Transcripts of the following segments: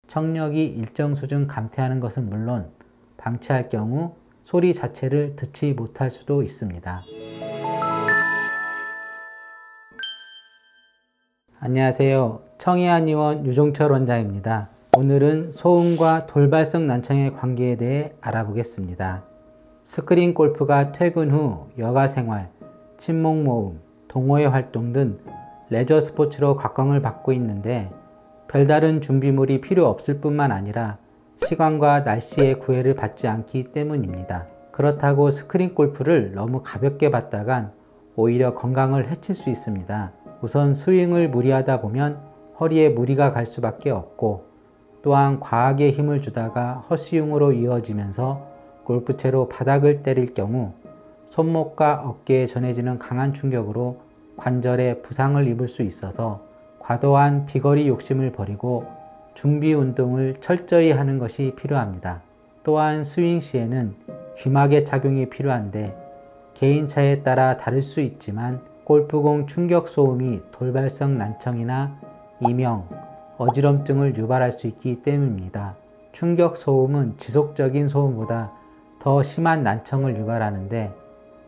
청력이 일정 수준 감퇴하는 것은 물론 방치할 경우 소리 자체를 듣지 못할 수도 있습니다. 안녕하세요. 청해안의원 유종철 원장입니다. 오늘은 소음과 돌발성 난청의 관계에 대해 알아보겠습니다. 스크린 골프가 퇴근 후 여가생활, 친목 모임, 동호회 활동 등 레저 스포츠로 각광을 받고 있는데 별다른 준비물이 필요 없을 뿐만 아니라 시간과 날씨의 구애를 받지 않기 때문입니다. 그렇다고 스크린 골프를 너무 가볍게 봤다간 오히려 건강을 해칠 수 있습니다. 우선 스윙을 무리하다 보면 허리에 무리가 갈 수밖에 없고, 또한 과하게 힘을 주다가 헛스윙으로 이어지면서 골프채로 바닥을 때릴 경우 손목과 어깨에 전해지는 강한 충격으로 관절에 부상을 입을 수 있어서 과도한 비거리 욕심을 버리고 준비 운동을 철저히 하는 것이 필요합니다. 또한 스윙 시에는 귀마개 착용이 필요한데 개인차에 따라 다를 수 있지만 골프공 충격 소음이 돌발성 난청이나 이명, 어지럼증을 유발할 수 있기 때문입니다. 충격 소음은 지속적인 소음보다 더 심한 난청을 유발하는데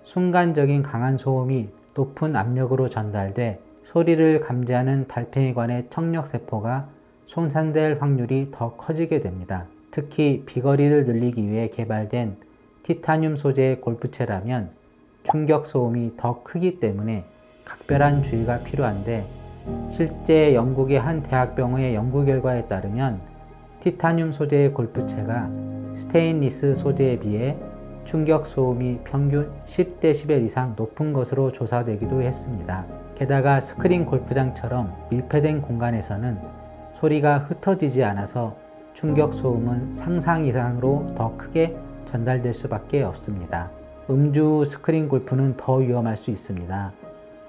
순간적인 강한 소음이 높은 압력으로 전달돼 소리를 감지하는 달팽이관의 청력세포가 손상될 확률이 더 커지게 됩니다. 특히 비거리를 늘리기 위해 개발된 티타늄 소재의 골프채라면 충격 소음이 더 크기 때문에 각별한 주의가 필요한데, 실제 영국의 한 대학병원의 연구 결과에 따르면 티타늄 소재의 골프채가 스테인리스 소재에 비해 충격 소음이 평균 10dB 이상 높은 것으로 조사되기도 했습니다. 게다가 스크린 골프장처럼 밀폐된 공간에서는 소리가 흩어지지 않아서 충격 소음은 상상 이상으로 더 크게 전달될 수밖에 없습니다. 음주 스크린 골프는 더 위험할 수 있습니다.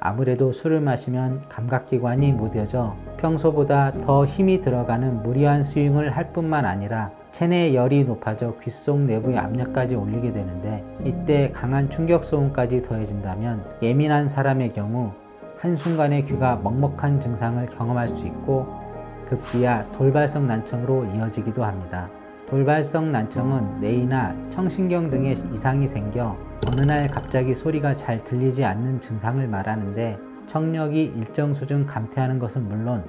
아무래도 술을 마시면 감각기관이 무뎌져 평소보다 더 힘이 들어가는 무리한 스윙을 할 뿐만 아니라 체내 열이 높아져 귓속 내부의 압력까지 올리게 되는데, 이때 강한 충격 소음까지 더해진다면 예민한 사람의 경우 한순간에 귀가 먹먹한 증상을 경험할 수 있고 급기야 돌발성 난청으로 이어지기도 합니다. 돌발성 난청은 뇌이나 청신경 등의 이상이 생겨 어느 날 갑자기 소리가 잘 들리지 않는 증상을 말하는데, 청력이 일정 수준 감퇴하는 것은 물론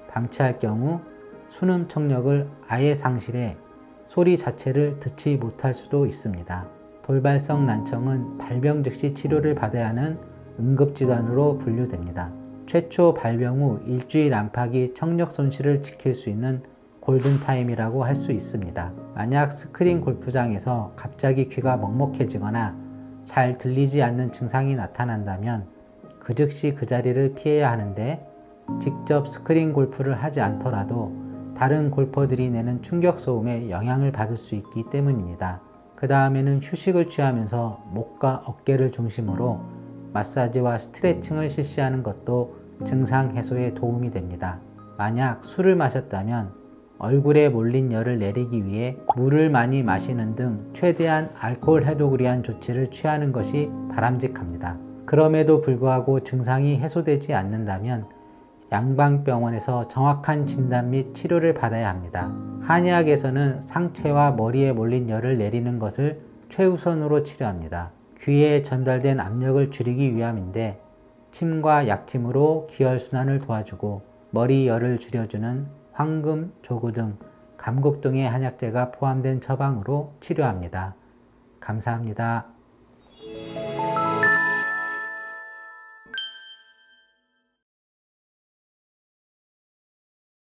방치할 경우 순음 청력을 아예 상실해 소리 자체를 듣지 못할 수도 있습니다. 돌발성 난청은 발병 즉시 치료를 받아야 하는 응급질환으로 분류됩니다. 최초 발병 후 일주일 안팎이 청력 손실을 지킬 수 있는 골든타임이라고 할 수 있습니다. 만약 스크린 골프장에서 갑자기 귀가 먹먹해지거나 잘 들리지 않는 증상이 나타난다면 그 즉시 그 자리를 피해야 하는데, 직접 스크린 골프를 하지 않더라도 다른 골퍼들이 내는 충격 소음에 영향을 받을 수 있기 때문입니다. 그 다음에는 휴식을 취하면서 목과 어깨를 중심으로 마사지와 스트레칭을 실시하는 것도 증상 해소에 도움이 됩니다. 만약 술을 마셨다면 얼굴에 몰린 열을 내리기 위해 물을 많이 마시는 등 최대한 알코올 해독을 위한 조치를 취하는 것이 바람직합니다. 그럼에도 불구하고 증상이 해소되지 않는다면 양방병원에서 정확한 진단 및 치료를 받아야 합니다. 한의학에서는 상체와 머리에 몰린 열을 내리는 것을 최우선으로 치료합니다. 귀에 전달된 압력을 줄이기 위함인데, 침과 약침으로 기혈순환을 도와주고 머리 열을 줄여주는 황금, 조구 등 감국 등의 한약재가 포함된 처방으로 치료합니다. 감사합니다.